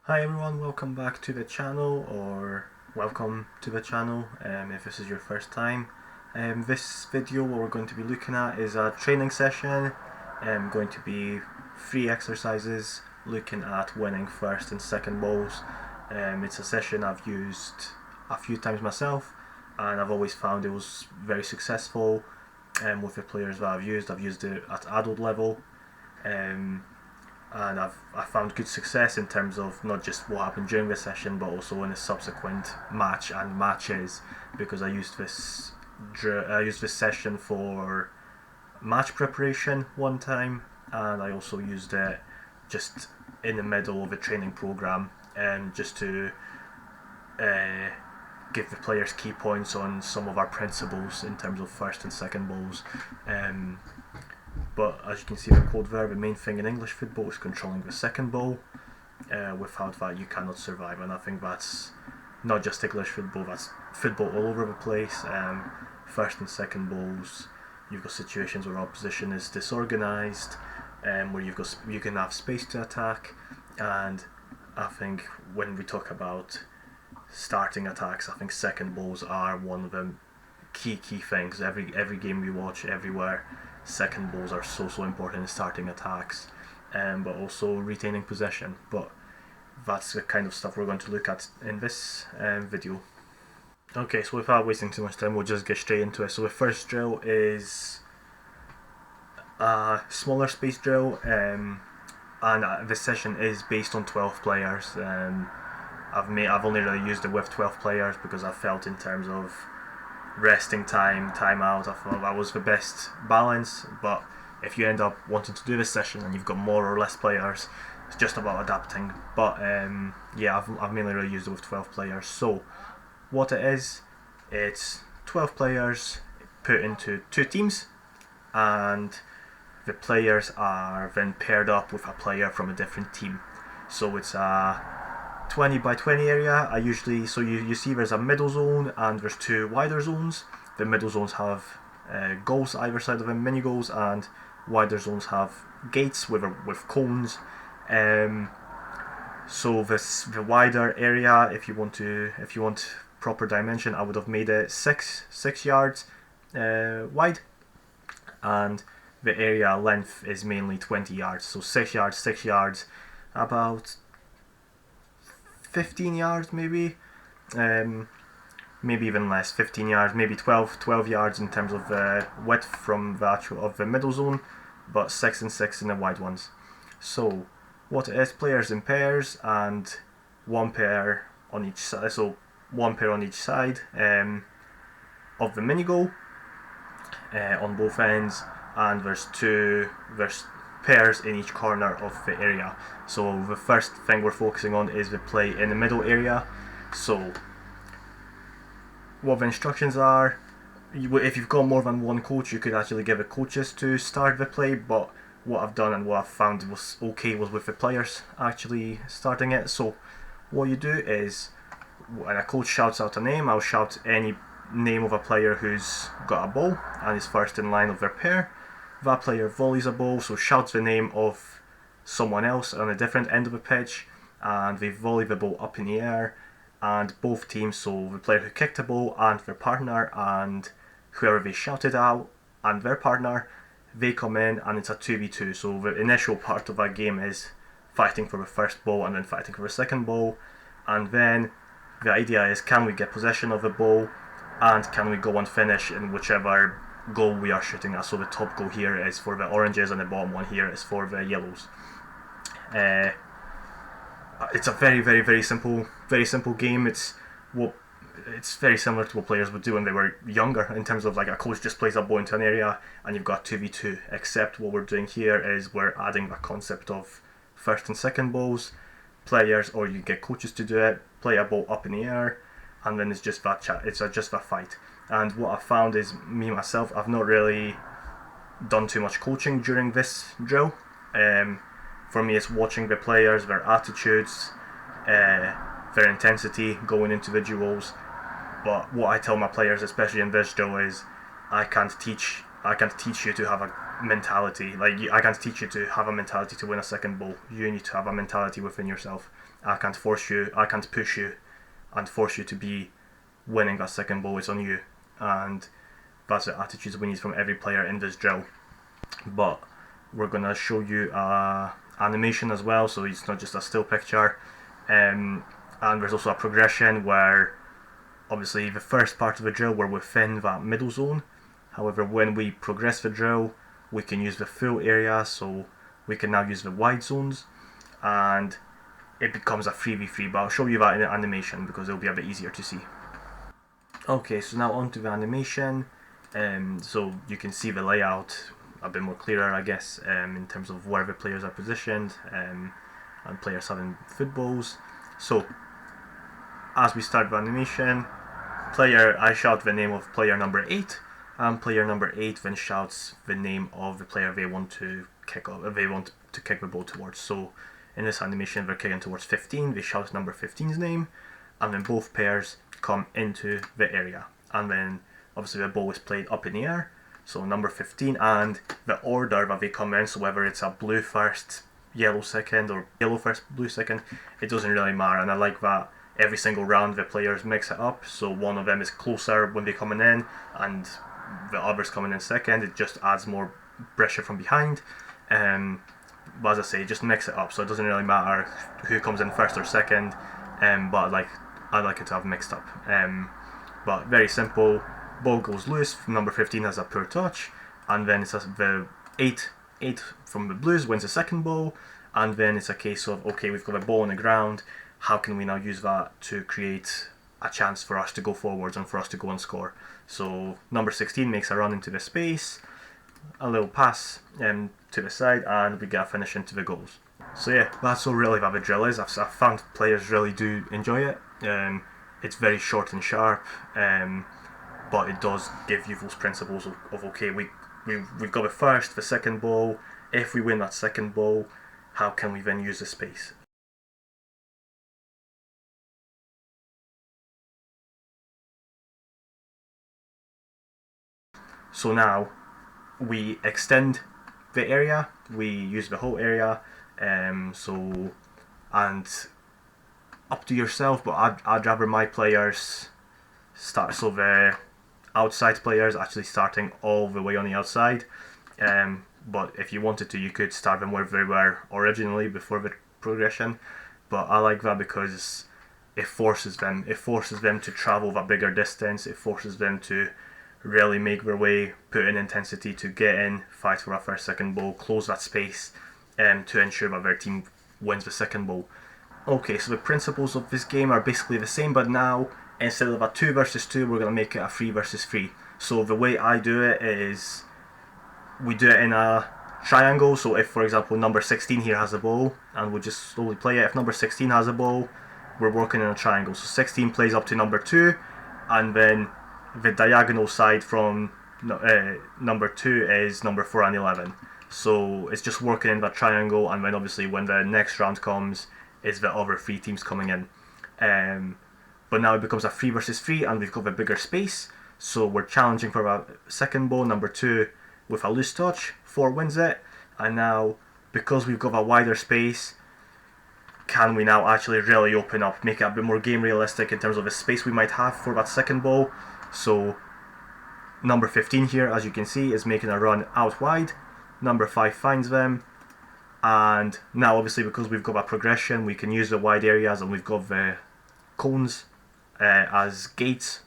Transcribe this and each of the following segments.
Hi everyone, welcome back to the channel, or welcome to the channel if this is your first time. This video, what we're going to be looking at is a training session, going to be 3 exercises looking at winning first and second balls. It's a session I've used a few times myself, and I've always found it was very successful with the players that I've used. I've used it at adult level. Um, and I found good success in terms of not just what happened during the session, but also in a subsequent match and matches, because I used this session for match preparation one time, and I also used it just in the middle of a training program, just to uh, give the players key points on some of our principles in terms of first and second balls. Um, but as you can see, the code there, the main thing in English football is controlling the second ball. Without that, you cannot survive, and I think that's not just English football, that's football all over the place. First and second balls, you've got situations where opposition is disorganised, where you can have space to attack, and I think when we talk about starting attacks, I think second balls are one of the key things. Every game we watch, everywhere, second balls are so important in starting attacks, but also retaining possession. But that's the kind of stuff we're going to look at in this video. Okay, so without wasting too much time, we'll just get straight into it. So the first drill is a smaller space drill, and this session is based on 12 players. I've only really used it with 12 players because I felt in terms of resting time out, I thought that was the best balance. But if you end up wanting to do this session and you've got more or less players, it's just about adapting. But yeah, I've mainly really used it with 12 players. So what it is, it's 12 players put into 2 teams, and the players are then paired up with a player from a different team. So it's a 20 by 20 area. You see there's a middle zone and there's 2 wider zones. The middle zones have goals either side of them, mini goals, and wider zones have gates with cones. So the wider area, if you want proper dimension, I would have made it 6 yards wide, and the area length is mainly 20 yards. So 6 yards, about 15 yards maybe, maybe even less, 15 yards, maybe 12 yards in terms of width from the middle zone, but 6 and 6 in the wide ones. So what it is, players in pairs, and one pair on each side. So one pair on each side of the mini goal on both ends, and there's pairs in each corner of the area. So the first thing we're focusing on is the play in the middle area. So what the instructions are, if you've got more than one coach, you could actually give it coaches to start the play, but what I've done and what I've found was okay was with the players actually starting it. So what you do is, when a coach shouts out a name, I'll shout any name of a player who's got a ball and is first in line of their pair. That player volleys a ball, so shouts the name of someone else on a different end of the pitch, and they volley the ball up in the air, and both teams, so the player who kicked the ball and their partner and whoever they shouted out and their partner, they come in, and it's a 2v2. So the initial part of that game is fighting for the first ball and then fighting for the second ball, and then the idea is, can we get possession of the ball, and can we go and finish in whichever goal we are shooting at. So the top goal here is for the oranges and the bottom one here is for the yellows. It's a very simple game. It's very similar to what players would do when they were younger, in terms of like a coach just plays a ball into an area and you've got 2v2, except what we're doing here is we're adding the concept of first and second balls. Players, or you get coaches to do it, play a ball up in the air, and then it's just that fight. And what I've found is, myself, I've not really done too much coaching during this drill. For me, it's watching the players, their attitudes, their intensity going into the duels. But what I tell my players, especially in this drill, is I can't teach you to have a mentality. Like I can't teach you to have a mentality to win a second ball. You need to have a mentality within yourself. I can't force you. I can't push you and force you to be winning that second ball. It's on you, and that's the attitudes we need from every player in this drill. But we're gonna show you animation as well, so it's not just a still picture. And there's also a progression where obviously the first part of the drill we're within that middle zone. However, when we progress the drill, we can use the full area, so we can now use the wide zones, and it becomes a 3v3, but I'll show you that in the animation because it'll be a bit easier to see. Okay, so now on to the animation. So you can see the layout a bit more clearer, I guess, in terms of where the players are positioned, and players having footballs. So as we start the animation, I shout the name of player number 8, and player number 8 then shouts the name of the player they want to kick the ball towards. So in this animation they're kicking towards 15, they shout number 15's name, and then both pairs come into the area, and then obviously the ball is played up in the air, so number 15, and the order that they come in, so whether it's a blue first, yellow second, or yellow first, blue second, it doesn't really matter. And I like that every single round the players mix it up, so one of them is closer when they're coming in and the others coming in second. It just adds more pressure from behind. But as I say, just mix it up, so it doesn't really matter who comes in first or second. But I like it to have mixed up. But very simple. Ball goes loose. Number 15 has a poor touch, and then it's the 8 from the Blues wins the second ball, and then it's a case of, okay, we've got a ball on the ground. How can we now use that to create a chance for us to go forwards and for us to go and score? So number 16 makes a run into the space, a little pass to the side, and we get a finish into the goals. So yeah, that's all really what the drill is. I've found players really do enjoy it. It's very short and sharp, but it does give you those principles of okay, we've got the first, the second ball. If we win that second ball, how can we then use the space? So now we extend the area, we use the whole area, and up to yourself, but I'd rather my players start, so the outside players actually starting all the way on the outside. But if you wanted to, you could start them where they were originally before the progression. But I like that because it forces them to travel a bigger distance. It forces them to really make their way, put in intensity to get in, fight for a first, second ball, close that space, to ensure that their team wins the second ball. Okay, so the principles of this game are basically the same, but now instead of a 2 versus 2, we're going to make it a 3 versus 3. So the way I do it is we do it in a triangle. So if, for example, number 16 here has a ball, and we'll just slowly play it. If number 16 has a ball, we're working in a triangle. So 16 plays up to number 2, and then the diagonal side from number 2 is number 4 and 11. So it's just working in that triangle, and then obviously when the next round comes, is the other 3 teams coming in. But now it becomes a 3 versus 3, and we've got a bigger space. So we're challenging for a second ball, number 2 with a loose touch, 4 wins it, and now because we've got a wider space, can we now actually really open up, make it a bit more game realistic in terms of the space we might have for that second ball. So number 15 here, as you can see, is making a run out wide. Number 5 finds them, and now obviously because we've got a progression, we can use the wide areas, and we've got the cones as gates.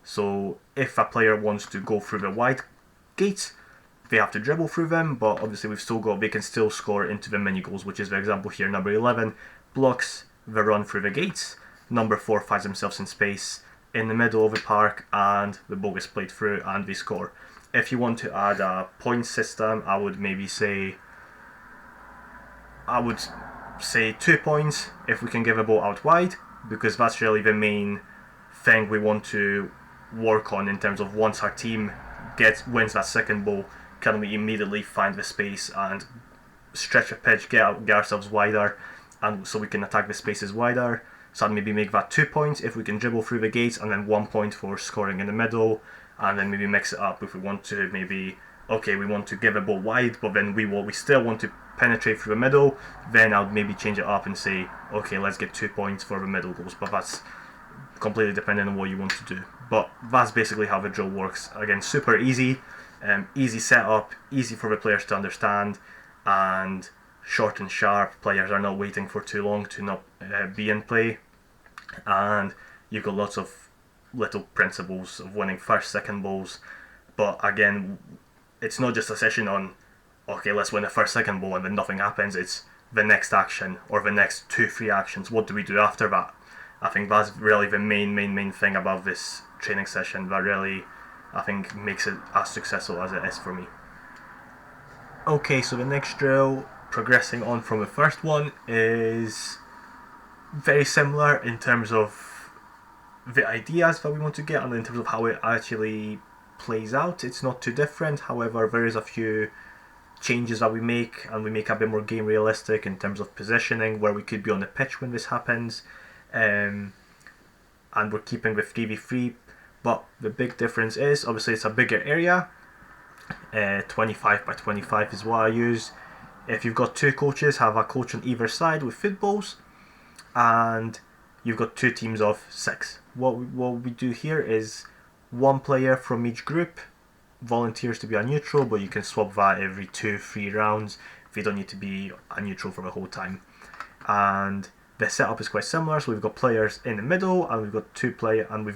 So if a player wants to go through the wide gates, they have to dribble through them, but obviously they can still score into the mini goals, which is the example here. Number 11 blocks the run through the gates, number 4 finds themselves in space in the middle of the park, and the ball is played through and they score. If you want to add a point system, I would say 2 points if we can give a ball out wide, because that's really the main thing we want to work on in terms of once our team wins that second ball, can we immediately find the space and stretch a pitch, get ourselves wider, and so we can attack the spaces wider. So I'd maybe make that 2 points if we can dribble through the gates, and then 1 point for scoring in the middle, and then maybe mix it up if we want to maybe okay, we want to give a ball wide, but then we still want to penetrate through the middle, then I'll maybe change it up and say, okay, let's get 2 points for the middle goals. But that's completely dependent on what you want to do. But that's basically how the drill works. Again, super easy, easy setup, easy for the players to understand, and short and sharp. Players are not waiting for too long to not be in play, and you've got lots of little principles of winning first, second balls. But again, it's not just a session on, okay, let's win the first, second ball and then nothing happens. It's the next action or the next 2-3 actions. What do we do after that? I think that's really the main thing about this training session that really, I think, makes it as successful as it is for me. Okay, so the next drill, progressing on from the first one, is very similar in terms of the ideas that we want to get and in terms of how it actually plays out. It's not too different, however there is a few changes that we make, and we make a bit more game realistic in terms of positioning, where we could be on the pitch when this happens, and we're keeping the 3v3, but the big difference is obviously it's a bigger area. 25 by 25 is what I use. If you've got 2 coaches, have a coach on either side with footballs, and you've got 2 teams of 6. What we do here is 1 player from each group volunteers to be a neutral, but you can swap that every 2-3 rounds. They don't need to be a neutral for the whole time. And the setup is quite similar. So we've got players in the middle, and we've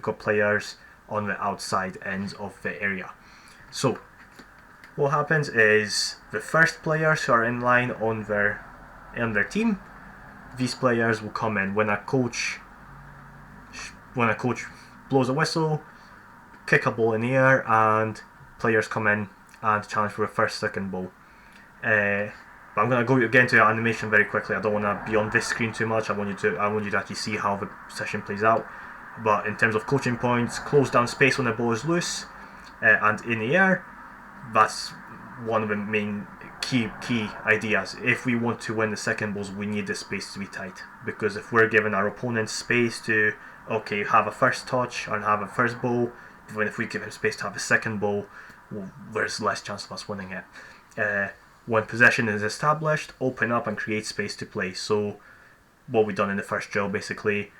got players on the outside ends of the area. So what happens is the first players who are in line on their team, these players will come in when a coach blows a whistle, kick a ball in the air, and players come in and challenge for a first, second ball. But I'm going to go again to the animation very quickly. I don't want to be on this screen too much. I want you to actually see how the session plays out. But in terms of coaching points, close down space when the ball is loose and in the air. That's one of the main key ideas. If we want to win the second balls, we need the space to be tight, because if we're giving our opponent space to have a first touch and have a first ball, then if we give him space to have a second ball, there's less chance of us winning it. When possession is established, open up and create space to play. So what we've done in the first drill, basically,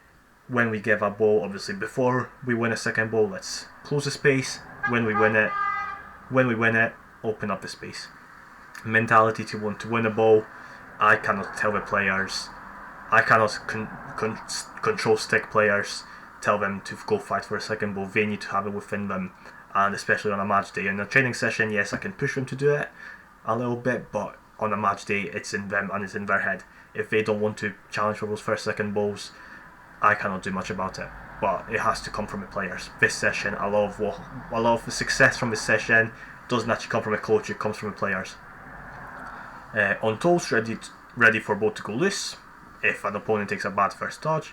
when we give a ball, obviously before we win a second ball, let's close the space. When we win it, open up the space. Mentality to want to win a ball. I cannot tell the players, I cannot control stick players, tell them to go fight for a second ball. They need to have it within them, and especially on a match day. In a training session, yes, I can push them to do it a little bit, but on a match day, it's in them and it's in their head. If they don't want to challenge for those first, second balls, I cannot do much about it. But it has to come from the players. This session, a lot of the success from this session doesn't actually come from a coach; it comes from the players. On toes, ready for ball to go loose if an opponent takes a bad first touch.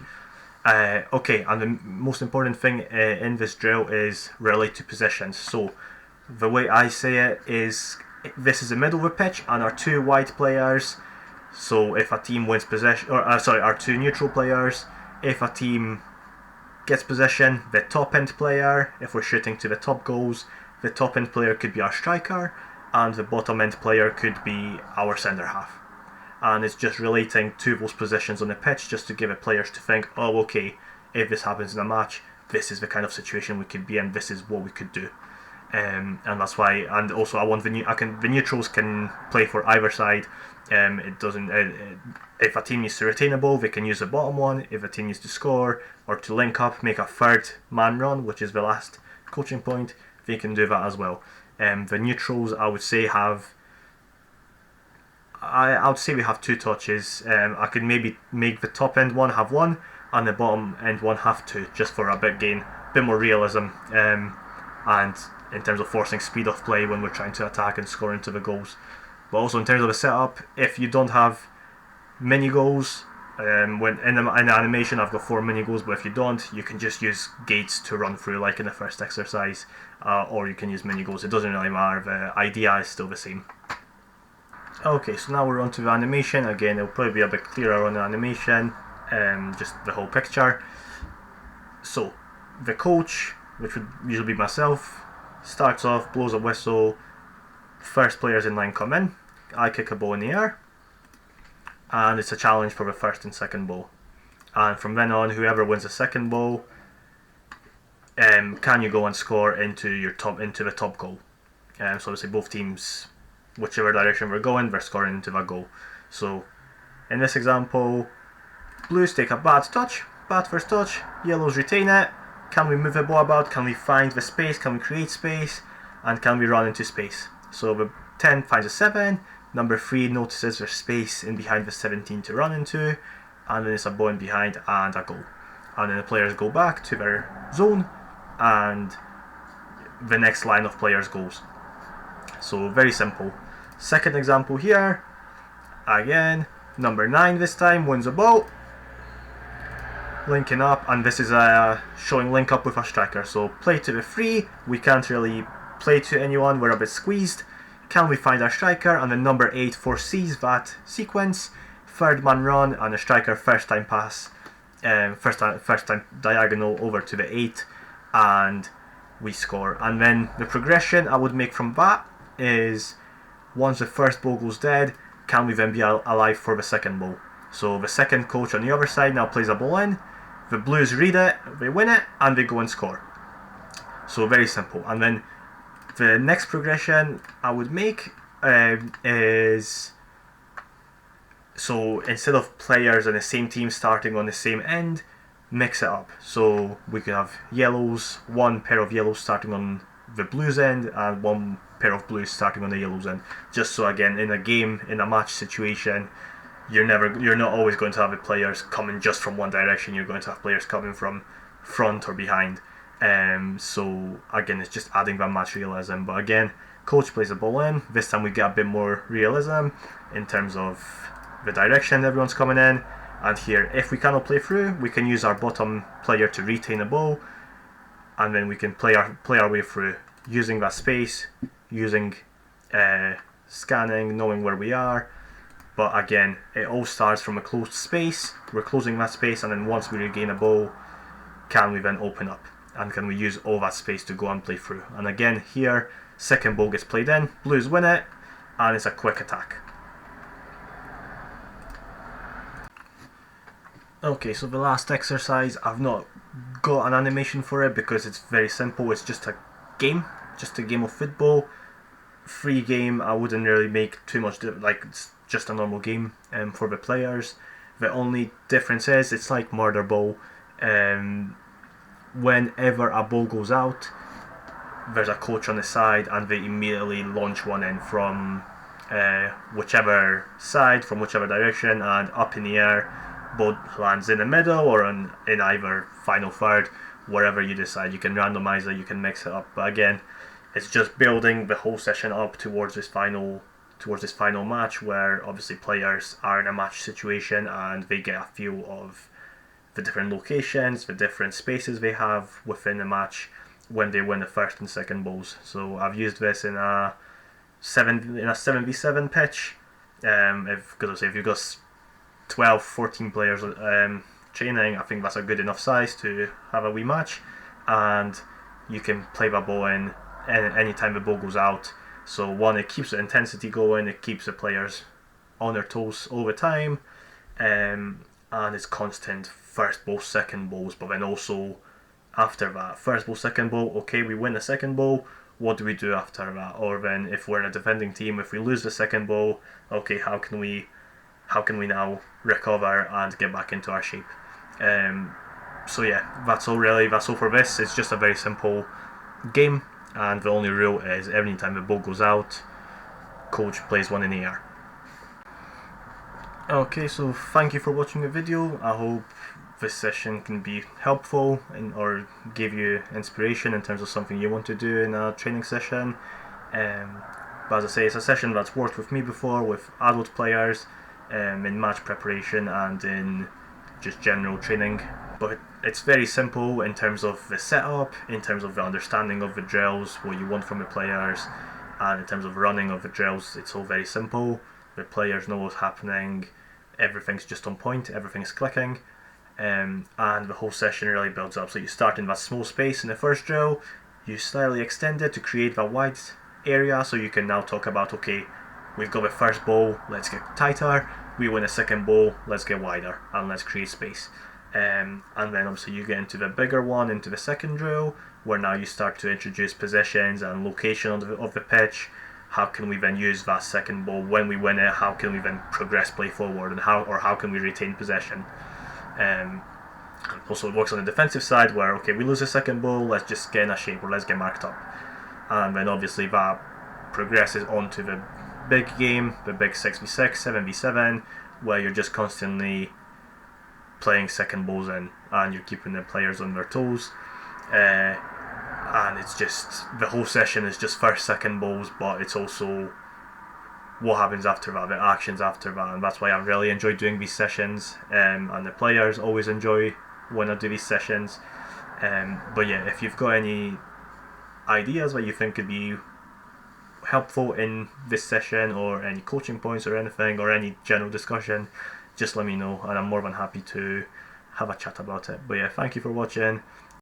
And the most important thing in this drill is relate to possessions. So the way I say it is, this is the middle of the pitch and our 2 wide players. So if a team wins possession, our 2 neutral players, if a team gets possession, the top end player, if we're shooting to the top goals, the top end player could be our striker, and the bottom end player could be our centre half. And it's just relating to those positions on the pitch, just to give the players to think, if this happens in a match, this is the kind of situation we could be in, this is what we could do. And that's why, and also I want the neutrals can play for either side. It doesn't. If a team needs to retain a ball, they can use the bottom one. If a team needs to score or to link up, make a third man run, which is the last coaching point, they can do that as well. The neutrals, I would say, I would say we have 2 touches. I could maybe make the top end one have 1 and the bottom end one have 2, just for a bit more realism. And in terms of forcing speed of play when we're trying to attack and score into the goals. But also in terms of the setup, if you don't have mini goals, when in the animation I've got 4 mini goals, but if you don't, you can just use gates to run through like in the first exercise, or you can use mini goals. It doesn't really matter, the idea is still the same. Okay, so now we're on to the animation. Again, it'll probably be a bit clearer on the animation, just the whole picture. So the coach, which would usually be myself, starts off, blows a whistle, first players in line come in, I kick a ball in the air, and it's a challenge for the first and second ball. And from then on, whoever wins the second ball, can you go and score into the top goal? So obviously both teams, whichever direction we're going, they're scoring into that goal. So in this example, blues take a bad first touch, yellows retain it. Can we move the ball about? Can we find the space? Can we create space? And can we run into space? So the 10 finds a 7, number 3 notices there's space in behind the 17 to run into, and then it's a ball in behind and a goal. And then the players go back to their zone, and the next line of players goes. So very simple. Second example here, again, number 9 this time wins a ball, linking up, and this is showing link up with a striker. So play to the 3, we can't really play to anyone, we're a bit squeezed. Can we find our striker? And then number 8 foresees that sequence, third man run, and the striker first time pass, first time diagonal over to the 8, and we score. And then the progression I would make from that is, once the first ball goes dead, can we then be alive for the second ball? So the second coach on the other side now plays a ball in, the blues read it, they win it, and they go and score. So very simple. And then the next progression I would make is, so instead of players on the same team starting on the same end, mix it up. So we could have yellows, one pair of yellows starting on the blues end, and one pair of blues starting on the yellows end. Just so again, in a game, in a match situation, you're not always going to have the players coming just from one direction. You're going to have players coming from front or behind. So again, it's just adding that match realism. But again, coach plays the ball in. This time we get a bit more realism in terms of the direction everyone's coming in. And here, if we cannot play through, we can use our bottom player to retain the ball, and then we can play our way through using that space, using scanning, knowing where we are. But again, it all starts from a closed space. We're closing that space, and then once we regain a ball, can we then open up? And can we use all that space to go and play through? And again, here, second ball gets played in, blues win it, and it's a quick attack. Okay, so the last exercise, I've not got an animation for it because it's very simple. It's just a game of football. Free game, I wouldn't really make too much, it's just a normal game for the players. The only difference is, it's like murder ball. Whenever a ball goes out, there's a coach on the side, and they immediately launch one in from whichever side, from whichever direction, and up in the air. Ball lands in the middle or in either final third, wherever you decide. You can randomize it, you can mix it up. But again, it's just building the whole session up towards this final match, where obviously players are in a match situation and they get a feel of the different locations, the different spaces they have within the match when they win the first and second balls. So I've used this in a 7v7 pitch. Because if you've got 12, 14 players training, I think that's a good enough size to have a wee match, and you can play that ball in anytime the ball goes out. So one, it keeps the intensity going, it keeps the players on their toes all the time, and it's constant first ball, second balls. But then also after that, first ball, second ball, okay, we win the second ball, what do we do after that? Or then if we're in a defending team, if we lose the second ball, okay, how can we now recover and get back into our shape? So yeah, that's all for this. It's just a very simple game, and the only rule is every time the ball goes out, coach plays one in the air. Okay, so thank you for watching the video. I hope this session can be helpful or give you inspiration in terms of something you want to do in a training session. But as I say, it's a session that's worked with me before, with adult players, in match preparation and in just general training. But it's very simple in terms of the setup, in terms of the understanding of the drills, what you want from the players, and in terms of running of the drills. It's all very simple. The players know what's happening, everything's just on point, everything's clicking, and the whole session really builds up. So you start in that small space in the first drill, you slightly extend it to create that wide area, so you can now talk about, okay, we've got the first bowl, let's get tighter, we win a second bowl, let's get wider, and let's create space. And then obviously you get into the bigger one, into the second drill, where now you start to introduce positions and location of the pitch. How can we then use that second ball when we win it? How can we then progress play forward, and how can we retain possession? Also, it works on the defensive side, where okay, we lose the second ball, let's just get in a shape, or let's get marked up. And then obviously that progresses onto the big game, the big 6v6, 7v7, where you're just constantly playing second balls in, and you're keeping the players on their toes. And it's just, the whole session is just first, second balls, but it's also what happens after that, the actions after that, and that's why I really enjoy doing these sessions, and the players always enjoy when I do these sessions. But yeah, if you've got any ideas what you think could be helpful in this session, or any coaching points or anything, or any general discussion, just let me know, and I'm more than happy to have a chat about it. But yeah, thank you for watching.